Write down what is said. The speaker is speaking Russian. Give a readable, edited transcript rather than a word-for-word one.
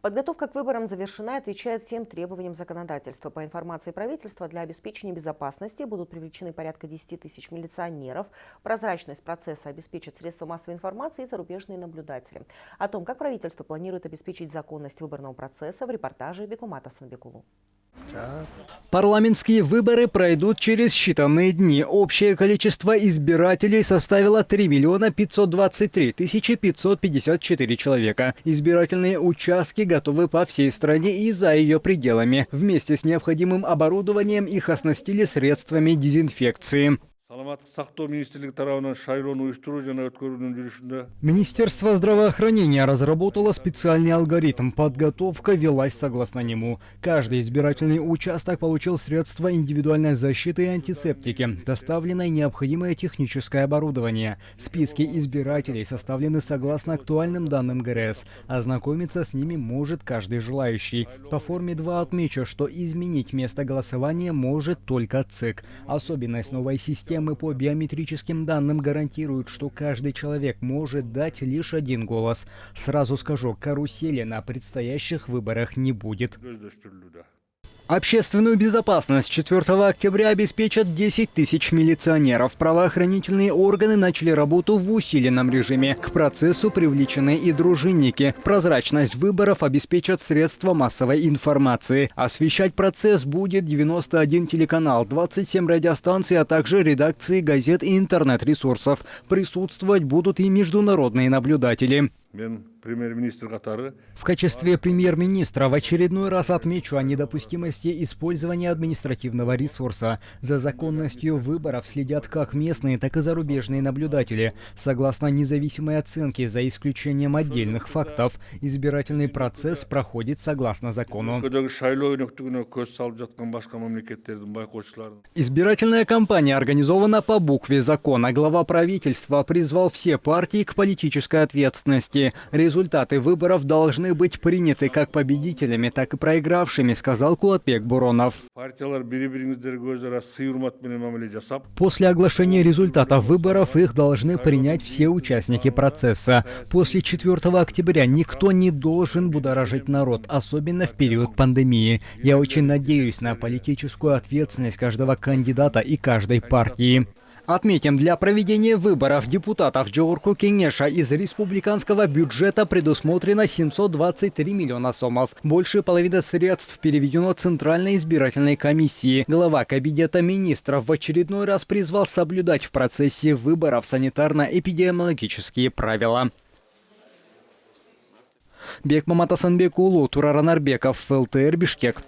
Подготовка к выборам завершена и отвечает всем требованиям законодательства. По информации правительства, для обеспечения безопасности будут привлечены порядка 10 тысяч милиционеров. Прозрачность процесса обеспечат средства массовой информации и зарубежные наблюдатели. О том, как правительство планирует обеспечить законность выборного процесса, в репортаже Бекмамата Санбекулу. Парламентские выборы пройдут через считанные дни. Общее количество избирателей составило 3 523 554 человека. Избирательные участки готовы по всей стране и за ее пределами. Вместе с необходимым оборудованием их оснастили средствами дезинфекции. Министерство здравоохранения разработало специальный алгоритм. Подготовка велась согласно нему. Каждый избирательный участок получил средства индивидуальной защиты и антисептики. Доставлено необходимое техническое оборудование. Списки избирателей составлены согласно актуальным данным ГРС. Ознакомиться с ними может каждый желающий. По форме 2 отмечу, что изменить место голосования может только ЦИК. Особенность новой системы по биометрическим данным гарантирует, что каждый человек может дать лишь один голос. Сразу скажу, карусели на предстоящих выборах не будет. Общественную безопасность 4 октября обеспечат 10 тысяч милиционеров. Правоохранительные органы начали работу в усиленном режиме. К процессу привлечены и дружинники. Прозрачность выборов обеспечат средства массовой информации. Освещать процесс будет 91 телеканал, 27 радиостанций, а также редакции газет и интернет-ресурсов. Присутствовать будут и международные наблюдатели. В качестве премьер-министра в очередной раз отмечу о недопустимости использования административного ресурса. За законностью выборов следят как местные, так и зарубежные наблюдатели. Согласно независимой оценке, за исключением отдельных фактов, избирательный процесс проходит согласно закону. Избирательная кампания организована по букве закона. Глава правительства призвал все партии к политической ответственности. Результаты выборов должны быть приняты как победителями, так и проигравшими, сказал Куатбек Буронов. После оглашения результатов выборов их должны принять все участники процесса. После 4 октября никто не должен будоражить народ, особенно в период пандемии. Я очень надеюсь на политическую ответственность каждого кандидата и каждой партии. Отметим, для проведения выборов депутатов Джоорку Кенеша из республиканского бюджета предусмотрено 723 миллиона сомов. Больше половины средств переведено Центральной избирательной комиссии. Глава Кабинета министров в очередной раз призвал соблюдать в процессе выборов санитарно-эпидемиологические правила. Бекмамат Асанбекулу, Турар Анарбеков, ЛТР, Бишкек.